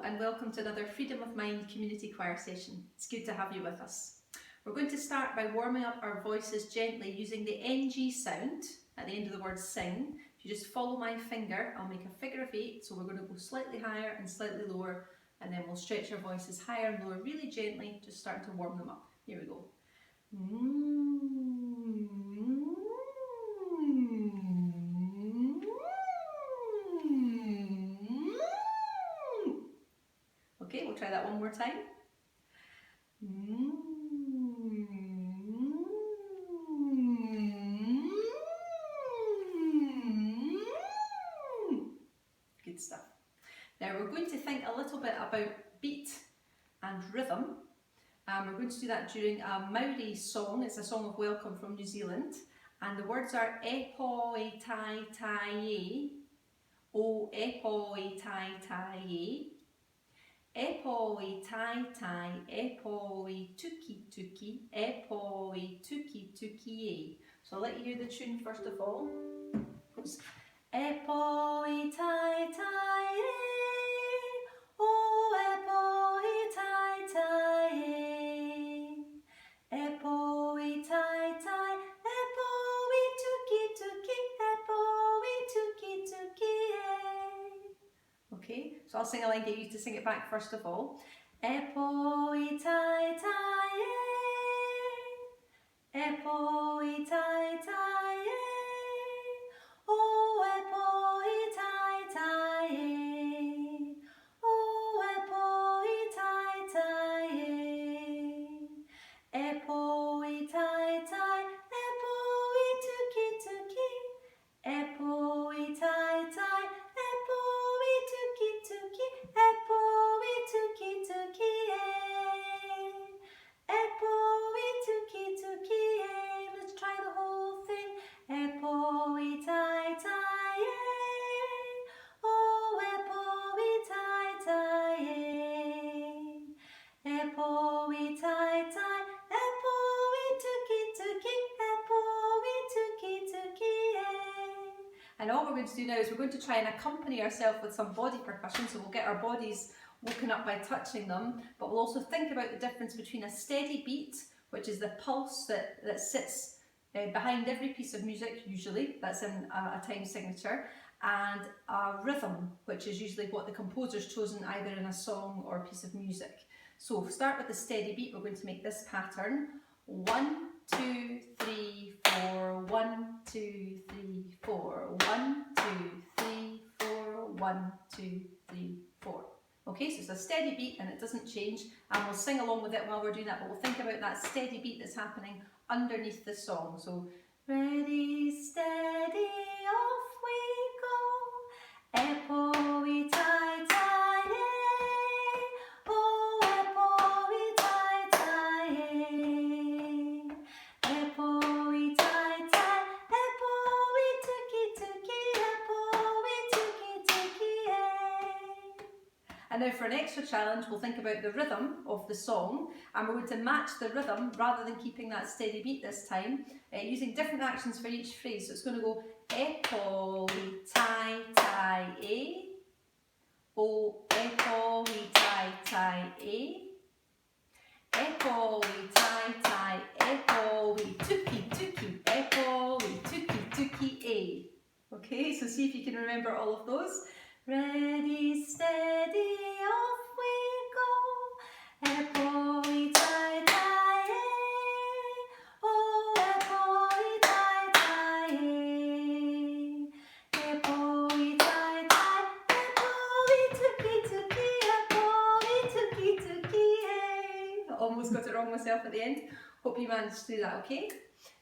Hello and welcome to another Freedom of Mind community choir session. It's good to have you with us. We're going to start by warming up our voices gently using the NG sound at the end of the word sing. If you just follow my finger, I'll make a figure of 8, so we're going to go slightly higher and slightly lower, and then we'll stretch our voices higher and lower really gently, just starting to warm them up. Here we go. Okay, we'll try that one more time. Good stuff. Now we're going to think a little bit about beat and rhythm. We're going to do that during a Maori song. It's a song of welcome from New Zealand, and the words are e po e tai tai e, o e po e tai tai e, e po e tai tai, e po e tuki tuki, e po e tuki tuki e. So I'll let you hear the tune first of all. It goes, e po e tai tai e, o e po e tai tai e, e po e tai tai, e po e tuki tuki, e po e tuki tuki e. Okay, so I'll sing a line, get you to sing it back first of all. E po e tai tai e, e po e tai tai e, o e po e tai tai e, o e po e tai tai e, e po e tai tai, e po e tuki tuki, e po e tai tai, e po e tuki tuki, e po e tuki tuki e, e po e tuki tuki e. Let's try the whole thing. E po e tai tai e, o e po e tai tai e, e po e tai tai, e po e tuki tuki, e po e tuki tuki e. And all we're going to do now is we're going to try and accompany ourselves with some body percussion, so we'll get our bodies woken up by touching them, but we'll also think about the difference between a steady beat, which is the pulse that sits behind every piece of music, usually, that's in a time signature, and a rhythm, which is usually what the composer's chosen either in a song or a piece of music. So start with the steady beat. We're going to make this pattern. 1, 2, 3, 4, 1, 2, 3, 4, 1, 2, 3, 4, 1, 2, 3, 4. Okay, so it's a steady beat and it doesn't change, and we'll sing along with it while we're doing that, but we'll think about that steady beat that's happening underneath the song. So, ready, steady, off we go. E po e tai tai e, o e po e tai tai e, e po e tai tai, e po e tuki tuki, e po e tuki tuki e. And now for an extra challenge, we'll think about the rhythm of the song, and we're going to match the rhythm rather than keeping that steady beat this time, using different actions for each phrase. So it's going to go e po e tai tai e, o e po e tai tai e, e po e tai tai, e po e tuki tuki, e po e tuki tuki e. Okay, so see if you can remember all of those. Ready, steady, off we go. E po e tai tai e, o e po e tai tai e, e po e tai tai, e po e tuki tuki, e po e tuki tuki e. Almost got it wrong myself at the end. Hope you managed to do that, okay?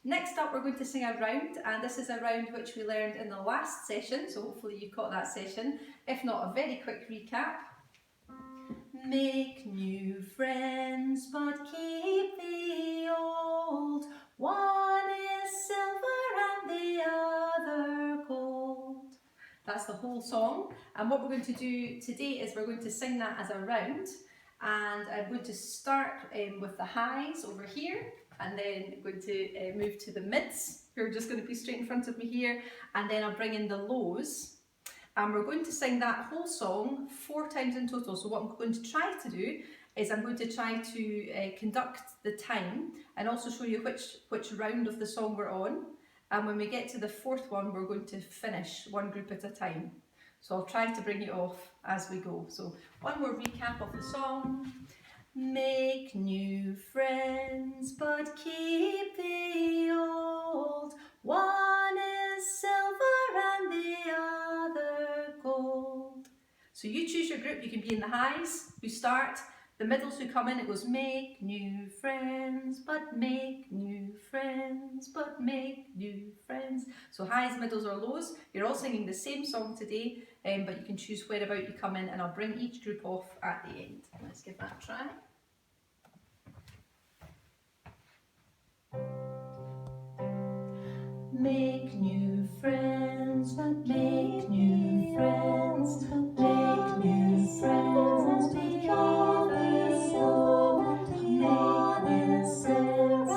Next up, we're going to sing a round, and this is a round which we learned in the last session, so hopefully you caught that session. If not, a very quick recap. Make new friends, but keep the old. One is silver and the other gold. That's the whole song, and what we're going to do today is we're going to sing that as a round, and I'm going to start with the highs over here, and then I'm going to move to the mids, who are just going to be straight in front of me here, and then I'll bring in the lows, and we're going to sing that whole song 4 times in total. So what I'm going to try to do is I'm going to try to conduct the time and also show you which round of the song we're on. And when we get to the 4th one, we're going to finish one group at a time. So I'll try to bring you off as we go. So one more recap of the song. Make new friends, but keep the old. One is silver and the other gold. So you choose your group. You can be in the highs, who start. The middles who come in, it goes make new friends, but make new friends, but make new friends. So highs, middles or lows. You're all singing the same song today, but you can choose whereabout you come in, and I'll bring each group off at the end. Let's give that a try. Make new friends, but make new friends, make new friends, be others so. Make new friends,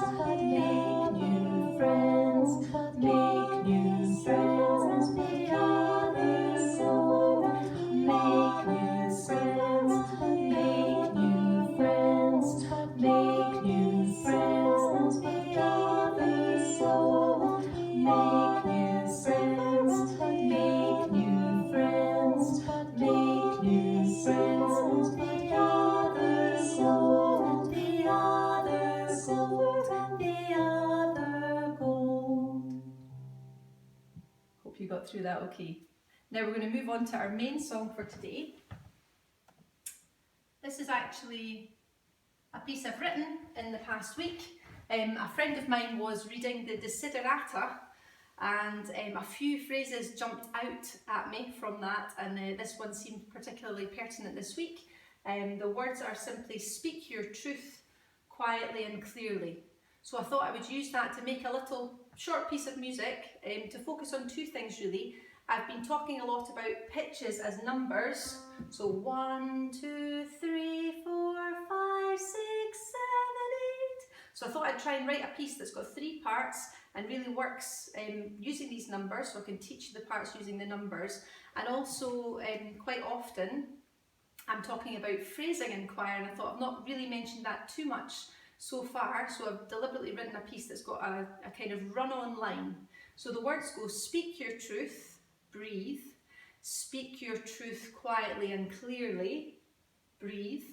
make new friends, make new friends, be others so. Make new friends, make new friends, make new friends, be others so. Make new friends, make new friends, make new friends, the other gold, the other gold, the other gold. Hope you got through that okay. Now we're going to move on to our main song for today. This is actually a piece I've written in the past week. A friend of mine was reading the Desiderata, and a few phrases jumped out at me from that, and this one seemed particularly pertinent this week. The words are simply speak your truth quietly and clearly. So I thought I would use that to make a little short piece of music to focus on 2 things really. I've been talking a lot about pitches as numbers. So 1, 2, 3, 4, 5, 6, 7, 8. So I thought I'd try and write a piece that's got 3 parts and really works using these numbers, so I can teach you the parts using the numbers. And also quite often I'm talking about phrasing in choir, and I thought I've not really mentioned that too much so far, so I've deliberately written a piece that's got a kind of run-on line. So the words go speak your truth, breathe, speak your truth quietly and clearly, breathe,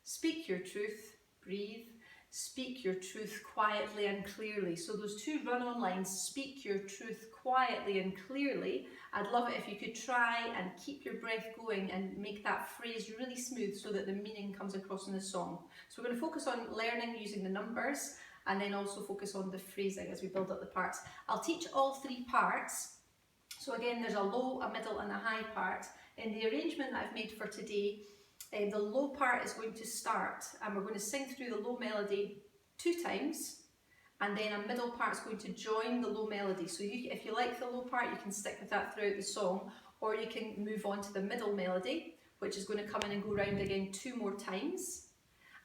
speak your truth, breathe, speak your truth quietly and clearly. So those 2 run-on lines, speak your truth quietly and clearly. I'd love it if you could try and keep your breath going and make that phrase really smooth so that the meaning comes across in the song. So we're going to focus on learning using the numbers and then also focus on the phrasing as we build up the parts. I'll teach all 3 parts. So again, there's a low, a middle and a high part. In the arrangement that I've made for today, the low part is going to start and we're going to sing through the low melody 2 times, and then a middle part is going to join the low melody. So if you like the low part, you can stick with that throughout the song, or you can move on to the middle melody, which is going to come in and go round again 2 more times.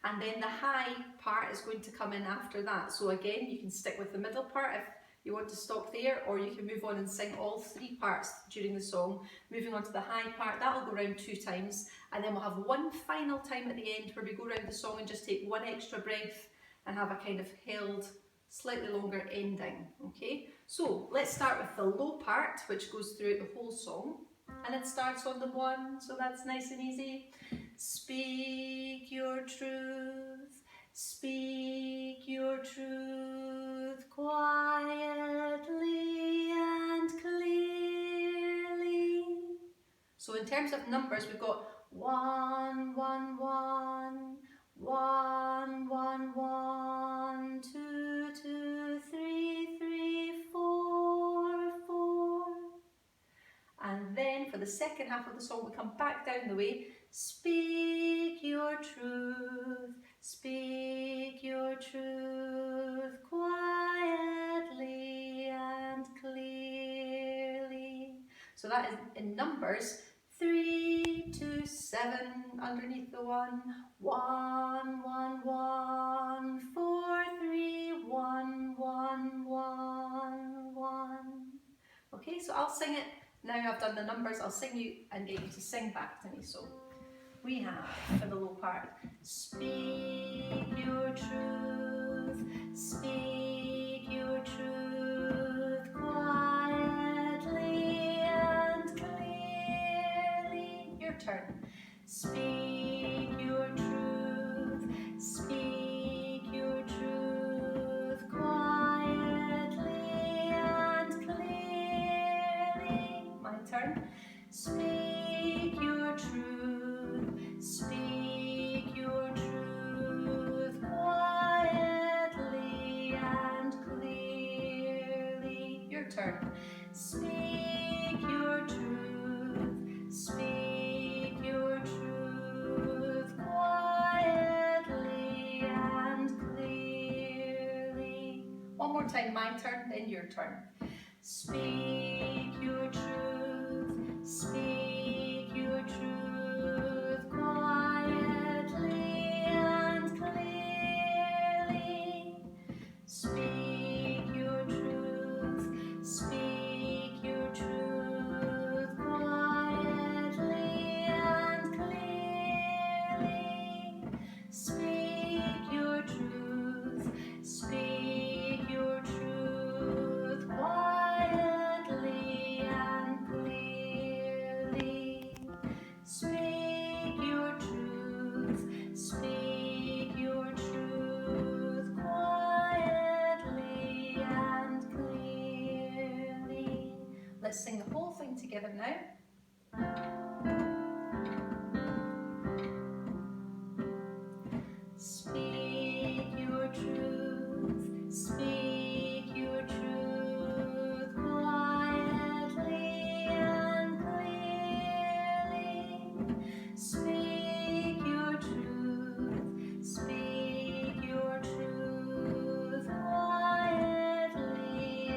And then the high part is going to come in after that. So again, you can stick with the middle part if you want to stop there, or you can move on and sing all 3 parts during the song. Moving on to the high part, that'll go round 2 times, and then we'll have one final time at the end where we go round the song and just take 1 extra breath and have a kind of held, slightly longer ending. Okay, so let's start with the low part, which goes throughout the whole song, and it starts on the 1, so that's nice and easy. Speak your truth, speak your truth quietly and clearly. So in terms of numbers, we've got 1, 1, 1, 1, 1, 1, 2, 2, 3, 3, 4, 4. And then for the second half of the song, we come back down the way. Speak your truth, speak your truth quietly and clearly. So that is in numbers 3, 2, 7 underneath the 1, 1, 1, 1, 4, 3, 1, 1, 1, 1. Okay, so I'll sing it Now I've done the numbers, I'll sing you and get you to sing back to me. So we have, for the low part, speak your truth, speak your truth quietly and clearly. Your turn. Speak your truth, speak your truth quietly and clearly. My turn. Speak your truth, speak your truth quietly and clearly. Your turn. Speak your truth, speak your truth quietly and clearly. One more time, my turn, then your turn. Speak your truth, speak your truth quietly and clearly. Speak your truth, speak your truth quietly and clearly. Speak your truth, speak your truth quietly and clearly. Speak your truth, speak your truth quietly and clearly. Let's sing the whole thing together now. Speak your truth, speak your truth quietly and clearly. Speak your truth, speak your truth quietly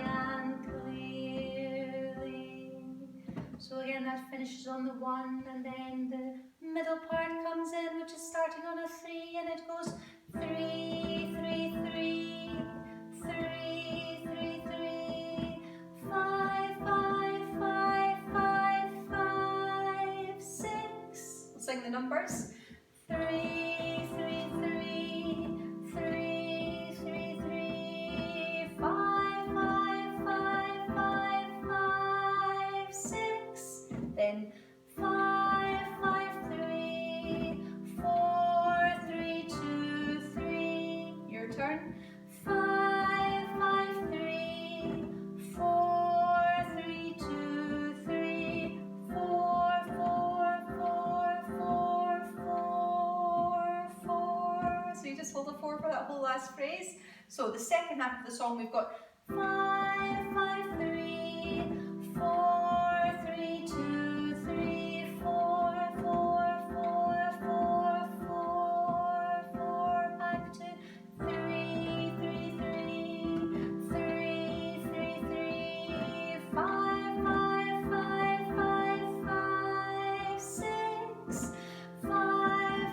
and clearly. So again, that finishes on the 1, and then the middle part comes in, which is starting on a 3, and it goes 3, 3, 3, 3, 3, 3, 5, 5, 5, 5, 5, 6. We'll sing the numbers. 3, 3, 3, 3, 3, 3, 5, 5, 5, 5, 5, 6. Then 5, 5, 3, 4, 3, 2, 3. Your turn. 5, 5, 3, 4, 3, 2, 3, 4, 4, 4, 4, 4, 4. So you just hold the 4 for that whole last phrase. So the second half of the song, we've got 5, 5, 3, 4, 3, 2, 3, 4, 4, 4, 4, 4, 4. Back to 3, 3, 3, 3, 3, 3, 5, 5, 5, 5, 5, 6, 5,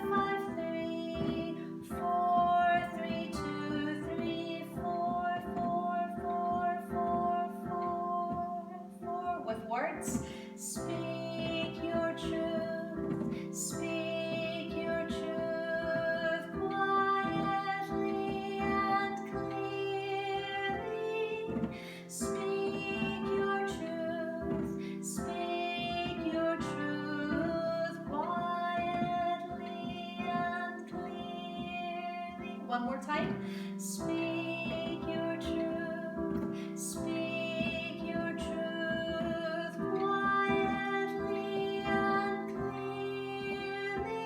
5, 3, 4, 3, 2, 3, 4, 4, 4, 4, 4, 4. With words. Speak your truth, speak your truth quietly and clearly. Speak your truth, speak your truth quietly and clearly. One more time. Speak your truth, speak your truth quietly and clearly.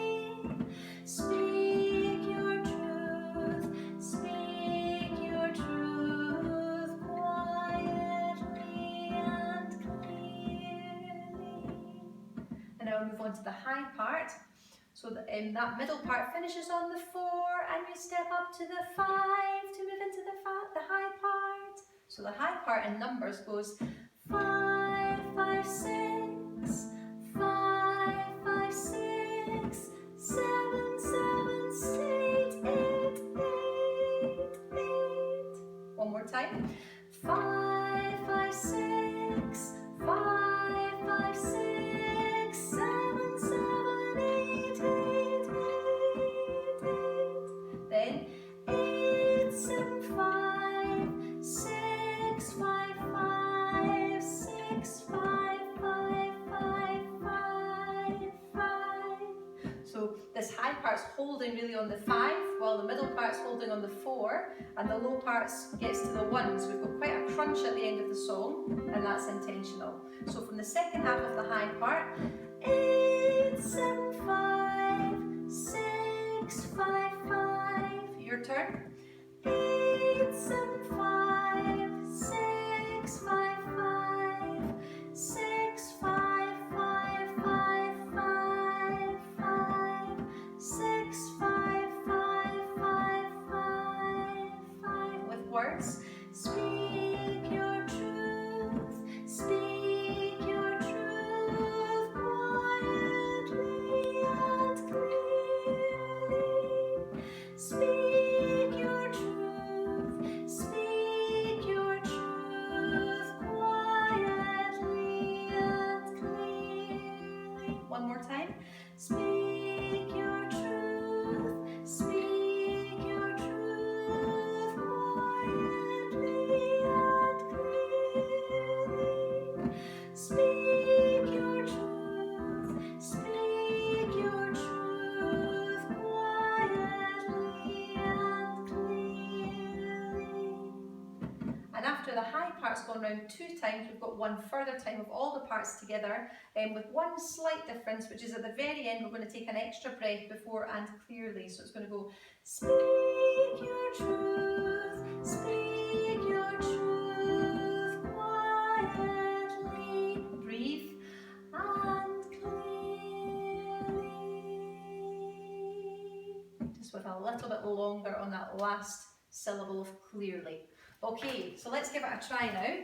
Speak your truth, speak your truth quietly and clearly. And now we'll move on to the high part. So that middle part finishes on the 4, and you step up to the 5 to move into the high part. So the high part in numbers goes 5, 5, 6, 5, 5, 6, 7, 7, 8, 8, 8, 8. One more time. 5, 5, 6, 5, part's holding really on the 5, while the middle part's holding on the 4, and the low part gets to the 1. So we've got quite a crunch at the end of the song, and that's intentional. So from the second half of the high part, 8, 7, 5, 6, 5, 5. Your turn. 8, 7, 5, 6, 5, 5, 6, 5, 5, 5, 5, 5, 6, 5, 5, 5, 5, 5. With words. Speak your truth, speak your truth quietly and clearly. Speak your truth, speak your truth quietly and clearly. One more time. Speak your truth, speak your truth quietly and clearly. Speak your truth, speak your truth quietly and clearly. And after the high part's gone round 2 times, we've got one further time of all the parts together, with one slight difference, which is at the very end we're going to take an extra breath before and clearly. So it's going to go, speak your truth, speak your truth quietly, breathe, and clearly. Just with a little bit longer on that last syllable of clearly. Okay, so let's give it a try now.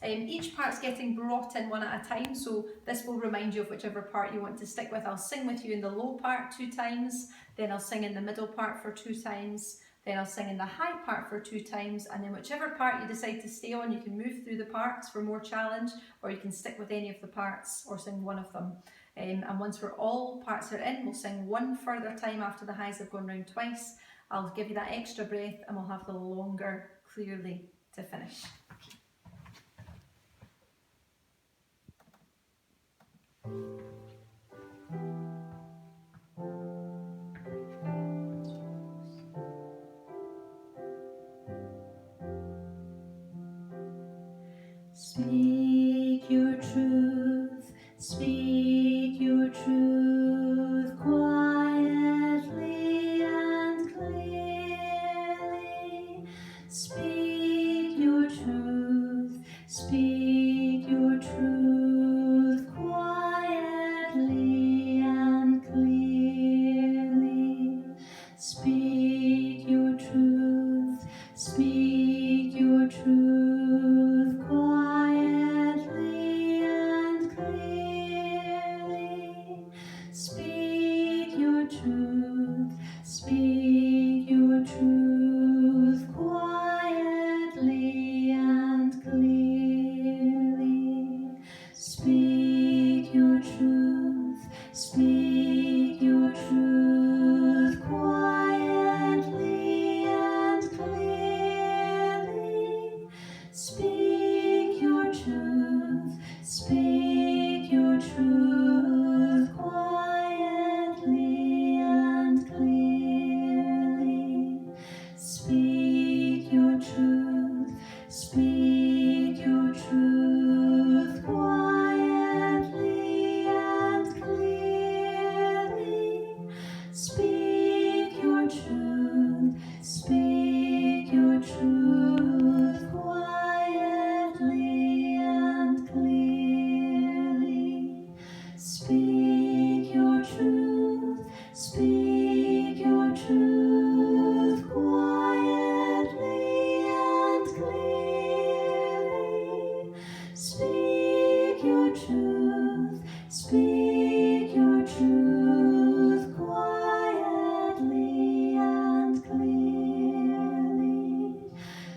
Each part's getting brought in one at a time, so this will remind you of whichever part you want to stick with. I'll sing with you in the low part 2 times, then I'll sing in the middle part for 2 times, then I'll sing in the high part for 2 times, and then whichever part you decide to stay on, you can move through the parts for more challenge, or you can stick with any of the parts or sing one of them. And once all parts are in, we'll sing one further time after the highs have gone round twice. I'll give you that extra breath and we'll have the longer clearly to finish. Speak your truth, speak your truth quietly and clearly. Speak your truth, speak your truth quietly and clearly. Speak your truth, speak your truth quietly and clearly. Speak your truth, speak your truth quietly and clearly. Speak your truth, speak your truth quietly and clearly. Speak your truth, speak your truth quietly and clearly. Speak your truth, speak your truth quietly and clearly. Speak your truth, speak your truth quietly and clearly. Speak your truth, speak your truth quietly and clearly. Speak your truth, speak your truth quietly and clearly.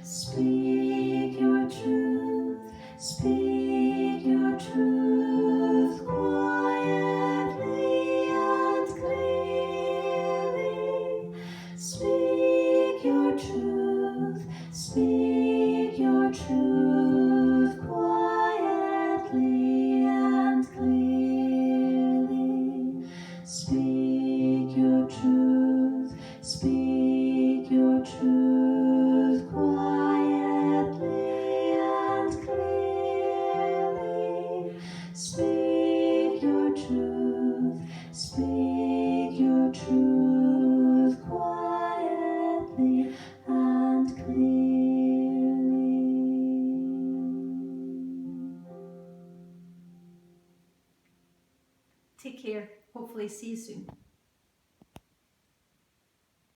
Speak your truth, speak your truth quietly and clearly. hopefully see you soon.